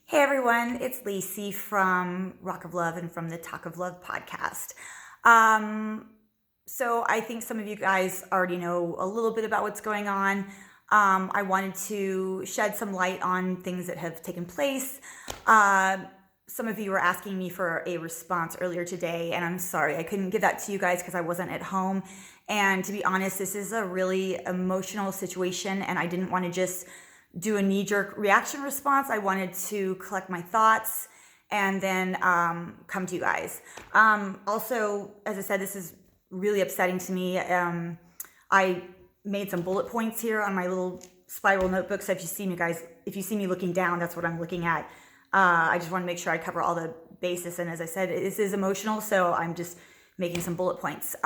Hey everyone, it's Lacey from Rock of Love and from the Talk of Love podcast. Um, so I think some of you guys already know a little bit about what's going on. I wanted to shed some light on things that have taken place. Some of you were asking me for a response earlier today, and I'm sorry I couldn't give that to you guys because I wasn't at home. And to be honest, this is a really emotional situation, and I didn't want to just do a knee-jerk reaction response. I wanted to collect my thoughts and then come to you guys. Also, as I said, this is really upsetting to me. I made some bullet points here on my little spiral notebook. So if you see me guys, if you see me looking down, that's what I'm looking at. I just want to make sure I cover all the bases. And as I said, this is emotional, so I'm just making some bullet points.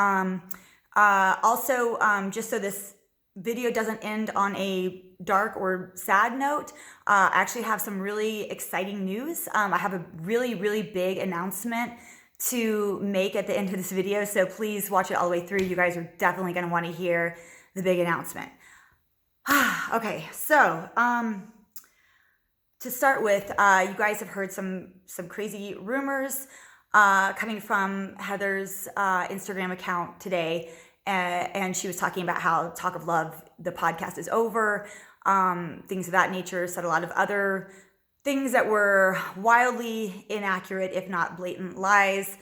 Also, just so this video doesn't end on a dark or sad note, I actually have some really exciting news. I have a really, really big announcement to make at the end of this video, so please watch it all the way through. You guys are definitely going to want to hear the big announcement. Okay, so to start with, you guys have heard some crazy rumors coming from Heather's Instagram account today. And she was talking about how Talk of Love, the podcast, is over, things of that nature, said a lot of other things that were wildly inaccurate, if not blatant lies,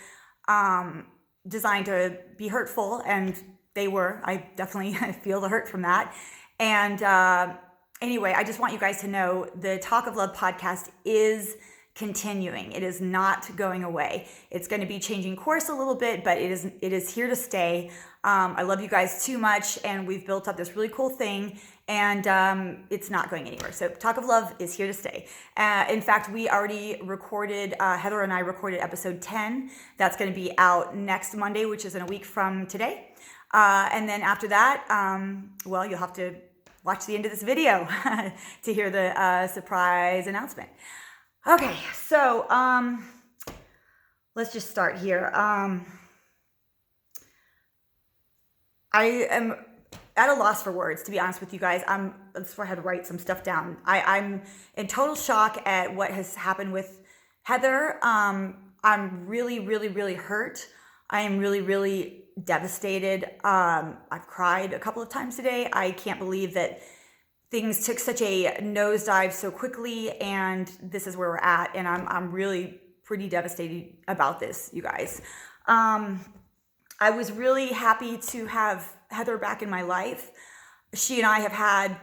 designed to be hurtful, and they were. I definitely feel the hurt from that. And anyway, I just want you guys to know the Talk of Love podcast is continuing. It is not going away. It's going to be changing course a little bit, but it is here to stay. I love you guys too much, and we've built up this really cool thing, and it's not going anywhere. So Talk of Love is here to stay. In fact, we already recorded, Heather and I recorded episode 10. That's going to be out next Monday, which is in a week from today. And then after that, well, you'll have to watch the end of this video to hear the surprise announcement. Okay, so let's just start here. I am at a loss for words, to be honest with you guys. That's why I had to write some stuff down. I'm in total shock at what has happened with Heather. I'm really, really, really hurt. I am really, really devastated. I've cried a couple of times today. I can't believe that things took such a nosedive so quickly, and this is where we're at, and I'm really pretty devastated about this, you guys. I was really happy to have Heather back in my life. She and I have had,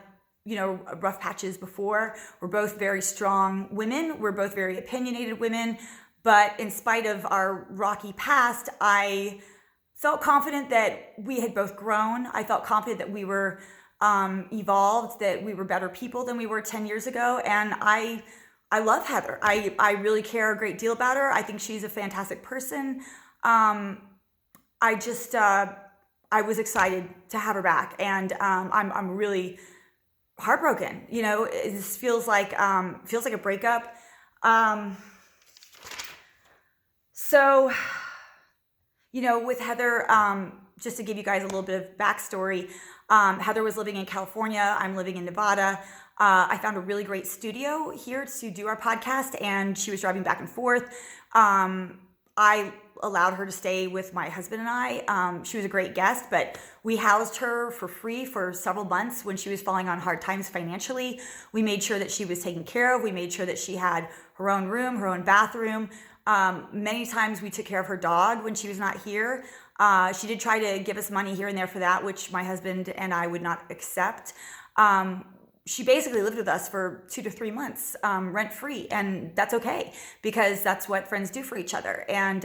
rough patches before. We're both very strong women. We're both very opinionated women, but in spite of our rocky past, I felt confident that we had both grown. I felt confident that we were evolved, that we were better people than we were 10 years ago. And I love Heather. I really care a great deal about her. I think she's a fantastic person. I was excited to have her back, and I'm really heartbroken. This feels like a breakup. So, with Heather, just to give you guys a little bit of backstory, Heather was living in California. I'm living in Nevada. I found a really great studio here to do our podcast, and she was driving back and forth. I allowed her to stay with my husband and I. She was a great guest, but we housed her for free for several months when she was falling on hard times financially. We made sure that she was taken care of. We made sure that she had her own room, her own bathroom. Many times we took care of her dog when she was not here. She did try to give us money here and there for that, which my husband and I would not accept. She basically lived with us for 2 to 3 months, rent-free, and that's okay, because that's what friends do for each other. And,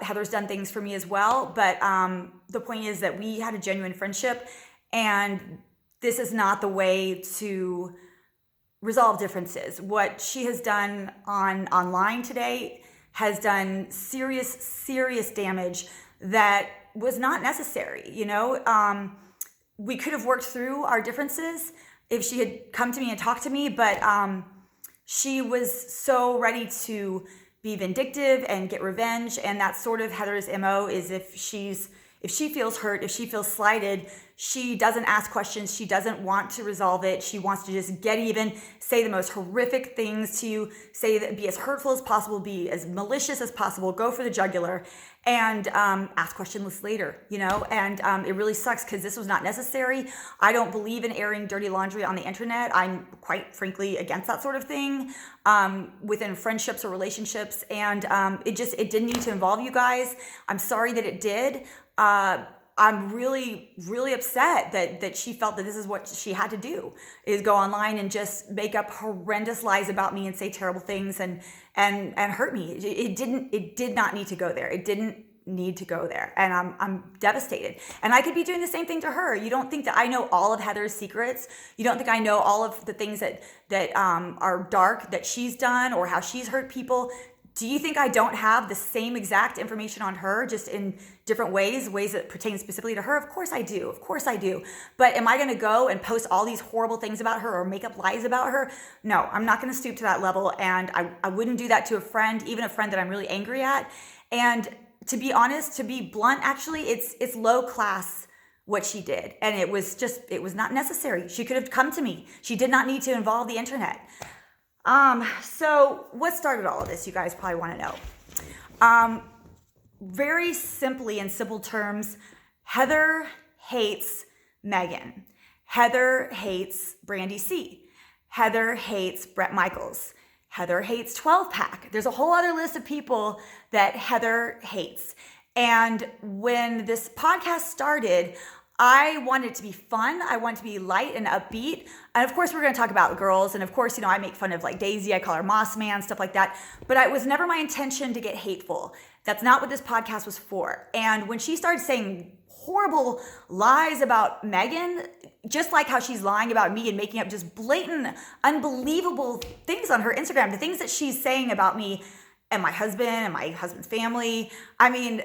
Heather's done things for me as well, but the point is that we had a genuine friendship, and this is not the way to resolve differences. What she has done online today has done serious damage that was not necessary. We could have worked through our differences if she had come to me and talked to me, but she was so ready to be vindictive and get revenge, and that's sort of Heather's MO, is if she's If she feels hurt, if she feels slighted, she doesn't ask questions. She doesn't want to resolve it. She wants to just get even, say the most horrific things to you, say that, be as hurtful as possible, be as malicious as possible, go for the jugular, and ask questions later, and it really sucks because this was not necessary. I don't believe in airing dirty laundry on the internet. I'm quite frankly against that sort of thing within friendships or relationships, and it didn't need to involve you guys. I'm sorry that it did. I'm really, really upset that she felt that this is what she had to do, is go online and just make up horrendous lies about me and say terrible things and hurt me. It did not need to go there. It didn't need to go there. And I'm devastated. And I could be doing the same thing to her. You don't think that I know all of Heather's secrets? You don't think I know all of the things that are dark that she's done or how she's hurt people? Do you think I don't have the same exact information on her, just in different ways that pertain specifically to her? Of course I do. Of course I do. But am I going to go and post all these horrible things about her or make up lies about her? No, I'm not going to stoop to that level. And I wouldn't do that to a friend, even a friend that I'm really angry at. And to be honest, to be blunt, actually, it's low class what she did. And it was not necessary. She could have come to me. She did not need to involve the internet. So what started all of this, you guys probably want to know. Very simply, in simple terms, Heather hates Megan. Heather hates Brandy C. Heather hates Bret Michaels. Heather hates 12-Pack. There's a whole other list of people that Heather hates. And when this podcast started, I wanted it to be fun. I wanted it to be light and upbeat. And of course, we're going to talk about girls. And of course, I make fun of like Daisy. I call her Moss Man, stuff like that. But it was never my intention to get hateful. That's not what this podcast was for. And when she started saying horrible lies about Megan, just like how she's lying about me and making up just blatant, unbelievable things on her Instagram, the things that she's saying about me and my husband's family, I mean,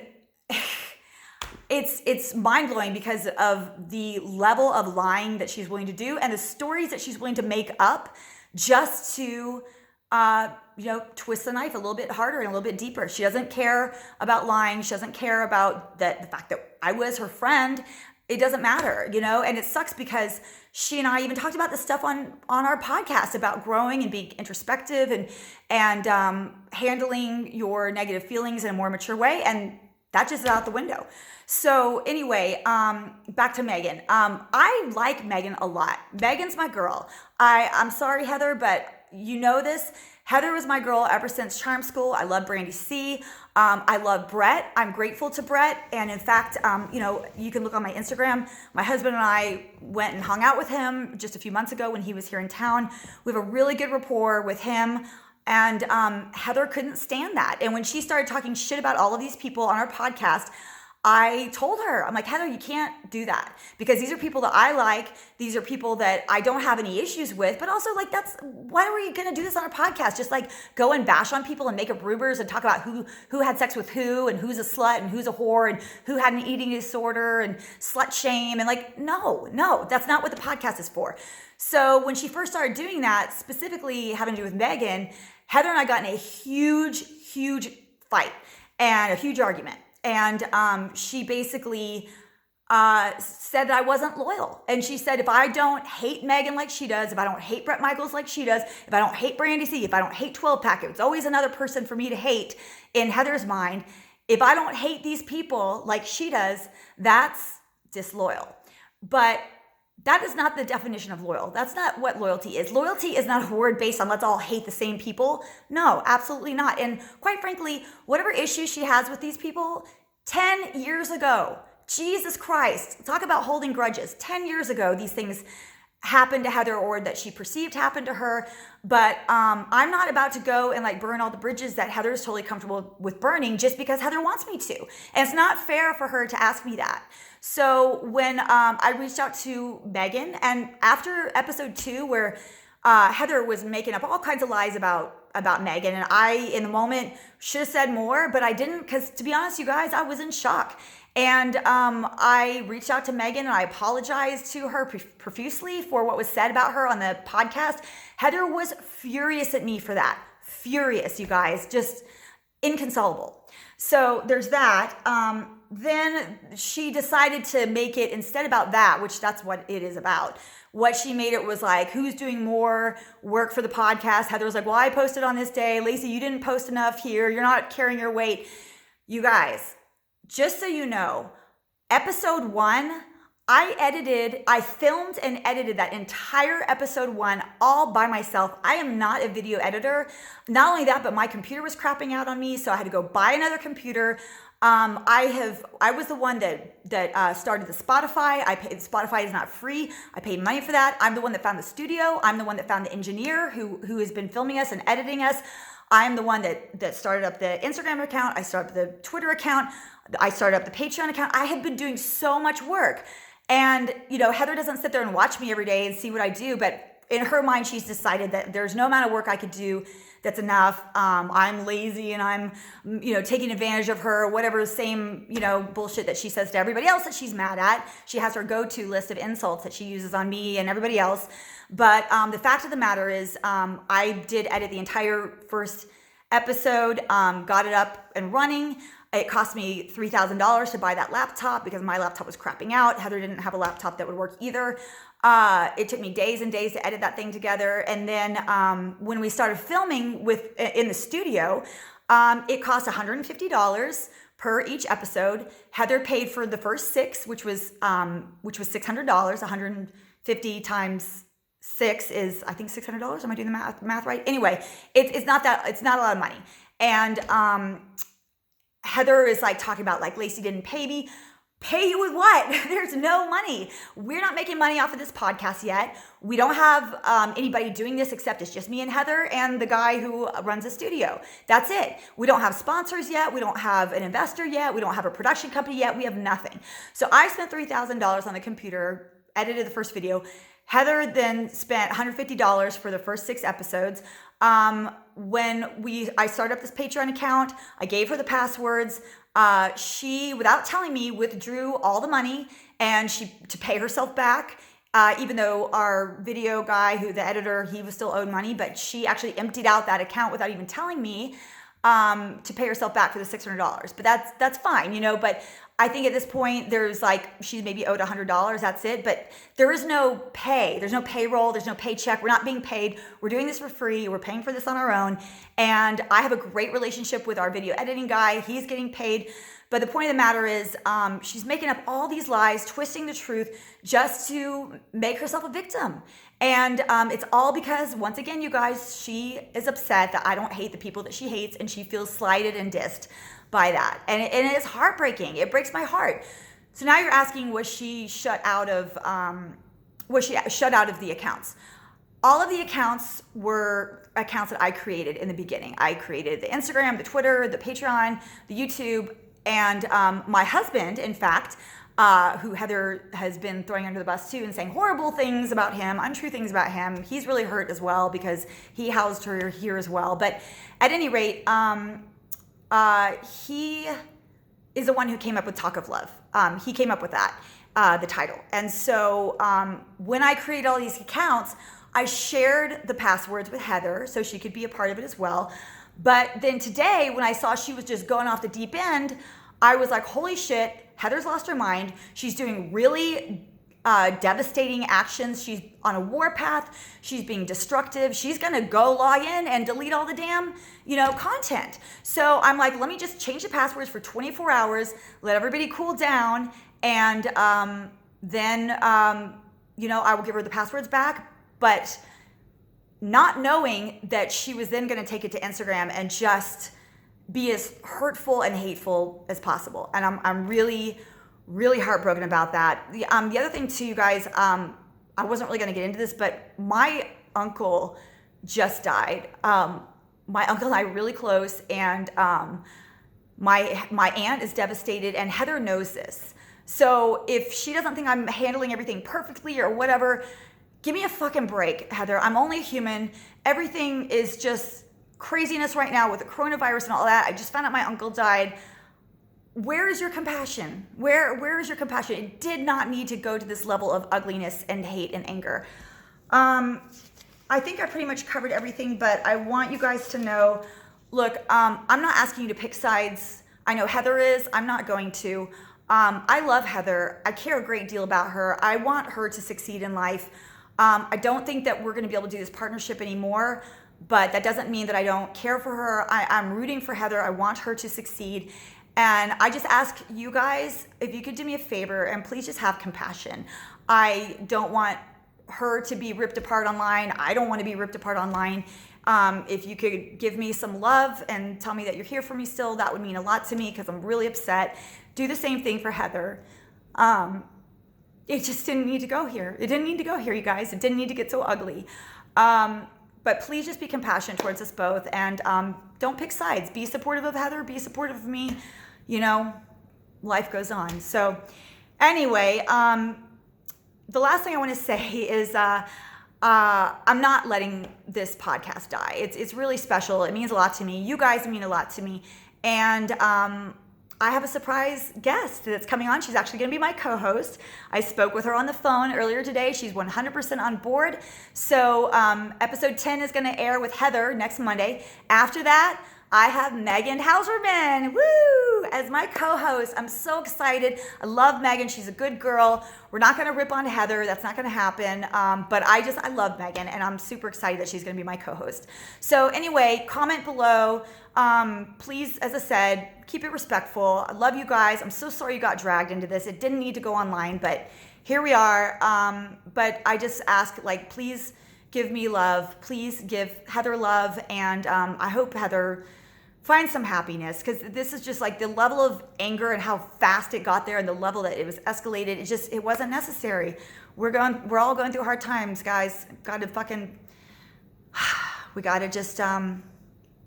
it's mind-blowing because of the level of lying that she's willing to do and the stories that she's willing to make up just to twist the knife a little bit harder and a little bit deeper. She doesn't care about lying. She doesn't care about the fact that I was her friend. It doesn't matter, and it sucks because she and I even talked about this stuff on our podcast about growing and being introspective and handling your negative feelings in a more mature way. And that just is out the window. So anyway, back to Megan. I like Megan a lot. Megan's my girl. I'm sorry, Heather, but you know this. Heather was my girl ever since Charm School. I love Brandy C. I love Bret. I'm grateful to Bret. And in fact, you can look on my Instagram. My husband and I went and hung out with him just a few months ago when he was here in town. We have a really good rapport with him. And Heather couldn't stand that. And when she started talking shit about all of these people on our podcast, I told her, I'm like, Heather, you can't do that because these are people that I like. These are people that I don't have any issues with, but also like, why are we going to do this on our podcast? Just like go and bash on people and make up rumors and talk about who had sex with who and who's a slut and who's a whore and who had an eating disorder and slut shame. And like, no, that's not what the podcast is for. So when she first started doing that, specifically having to do with Megan, Heather and I got in a huge fight and a huge argument. And she basically said that I wasn't loyal. And she said, if I don't hate Megan like she does, if I don't hate Bret Michaels like she does, if I don't hate Brandy C, if I don't hate 12-Pack, it's always another person for me to hate in Heather's mind. If I don't hate these people like she does, that's disloyal. But that is not the definition of loyal. That's not what loyalty is. Loyalty is not a word based on let's all hate the same people. No, absolutely not. And quite frankly, whatever issues she has with these people, 10 years ago, Jesus Christ, talk about holding grudges. 10 years ago, these things happened to Heather or that she perceived happened to her. But I'm not about to go and like burn all the bridges that Heather is totally comfortable with burning just because Heather wants me to. And it's not fair for her to ask me that. So when I reached out to Megan, and after episode 2, where Heather was making up all kinds of lies about Megan, and I, in the moment, should have said more, but I didn't, because to be honest, you guys, I was in shock. And I reached out to Megan and I apologized to her profusely for what was said about her on the podcast. Heather was furious at me for that. Furious, you guys, just inconsolable. So there's that. then she decided to make it instead about that, which that's what it is about. What she made it was like, who's doing more work for the podcast? Heather was like, well, I posted on this day. Lacey, you didn't post enough here. You're not carrying your weight. You guys, just so you know, episode 1, I filmed and edited that entire episode 1 all by myself. I am not a video editor. Not only that, but my computer was crapping out on me, so I had to go buy another computer. I was the one that started the Spotify. Spotify is not free. I paid money for that. I'm the one that found the studio. I'm the one that found the engineer who has been filming us and editing us. I'm the one that started up the Instagram account. I started up the Twitter account. I started up the Patreon account. I have been doing so much work. And, Heather doesn't sit there and watch me every day and see what I do, but in her mind, she's decided that there's no amount of work I could do that's enough. I'm lazy and I'm, taking advantage of her, whatever same, bullshit that she says to everybody else that she's mad at. She has her go-to list of insults that she uses on me and everybody else. But the fact of the matter is, I did edit the entire first episode, got it up and running. It cost me $3,000 to buy that laptop because my laptop was crapping out. Heather didn't have a laptop that would work either. It took me days and days to edit that thing together. And then when we started filming in the studio, it cost $150 per each episode. Heather paid for the first 6, which was $600. 150 times 6 is, I think, $600. Am I doing the math right? Anyway, it's not a lot of money. And Heather is like talking about like, Lacey didn't pay me. Pay you with what? There's no money. We're not making money off of this podcast yet. We don't have anybody doing this except it's just me and Heather and the guy who runs the studio. That's it. We don't have sponsors yet. We don't have an investor yet. We don't have a production company yet. We have nothing. So I spent $3,000 on the computer, edited the first video. Heather then spent $150 for the first 6 episodes. When I started up this Patreon account, I gave her the passwords. She, without telling me, withdrew all the money and to pay herself back. Even though our video guy, the editor, he was still owed money, but she actually emptied out that account without even telling me, to pay herself back for the $600. But that's fine, but I think at this point there's she's maybe owed $100. That's it. But there is no pay. There's no payroll. There's no paycheck. We're not being paid. We're doing this for free. We're paying for this on our own. And I have a great relationship with our video editing guy. He's getting paid. But the point of the matter is, she's making up all these lies, twisting the truth just to make herself a victim. And it's all because, once again, you guys, she is upset that I don't hate the people that she hates, and she feels slighted and dissed by that. And it is heartbreaking. It breaks my heart. So now you're asking, was she shut out of the accounts? All of the accounts were accounts that I created in the beginning. I created the Instagram, the Twitter, the Patreon, the YouTube, and my husband, in fact, who Heather has been throwing under the bus too and saying horrible things about him, untrue things about him. He's really hurt as well because he housed her here as well. But at any rate, he is the one who came up with Talk of Love. He came up with that, the title. And so when I created all these accounts, I shared the passwords with Heather so she could be a part of it as well. But then today, when I saw she was just going off the deep end, I was like, holy shit, Heather's lost her mind. She's doing really devastating actions. She's on a warpath. She's being destructive. She's going to go log in and delete all the damn, content. So I'm like, let me just change the passwords for 24 hours, let everybody cool down. And then, I will give her the passwords back. But not knowing that she was then going to take it to Instagram and just be as hurtful and hateful as possible. And I'm really, really heartbroken about that. The other thing too, you guys, I wasn't really going to get into this, but my uncle just died. My uncle and I are really close, and my aunt is devastated, and Heather knows this. So if she doesn't think I'm handling everything perfectly or whatever, give me a fucking break, Heather. I'm only human. Everything is just craziness right now with the coronavirus and all that. I just found out my uncle died. Where is your compassion? Where is your compassion? It did not need to go to this level of ugliness and hate and anger. I think I pretty much covered everything, but I want you guys to know, look, I'm not asking you to pick sides. I know Heather is. I'm not going to. I love Heather. I care a great deal about her. I want her to succeed in life. I don't think that we're going to be able to do this partnership anymore, but that doesn't mean that I don't care for her. I'm rooting for Heather. I want her to succeed. And I just ask you guys, if you could do me a favor and please just have compassion. I don't want her to be ripped apart online. I don't want to be ripped apart online. If you could give me some love and tell me that you're here for me still, that would mean a lot to me because I'm really upset. Do the same thing for Heather. It just didn't need to go here. It didn't need to go here, you guys. It didn't need to get so ugly. But please just be compassionate towards us both and don't pick sides. Be supportive of Heather. Be supportive of me. You know, life goes on. So anyway, the last thing I want to say is I'm not letting this podcast die. It's really special. It means a lot to me. You guys mean a lot to me. And I have a surprise guest that's coming on. She's actually going to be my co-host. I spoke with her on the phone earlier today. She's 100% on board. So episode 10 is going to air with Heather next Monday. After that, I have Megan Hauserman, as my co-host. I'm so excited. I love Megan. She's a good girl. We're not going to rip on Heather. That's not going to happen. But I love Megan, and I'm super excited that she's going to be my co-host. So anyway, comment below. Please, as I said, keep it respectful. I love you guys. I'm so sorry you got dragged into this. It didn't need to go online, but here we are. But I just ask, please give me love. Please give Heather love. And I hope Heather finds some happiness, because this is just the level of anger and how fast it got there and the level that it was escalated. It wasn't necessary. We're all going through hard times, guys. We gotta just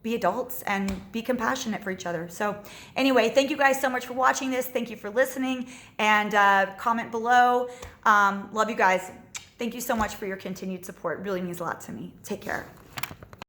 be adults and be compassionate for each other. So anyway, thank you guys so much for watching this. Thank you for listening, and comment below. Love you guys. Thank you so much for your continued support. It really means a lot to me. Take care.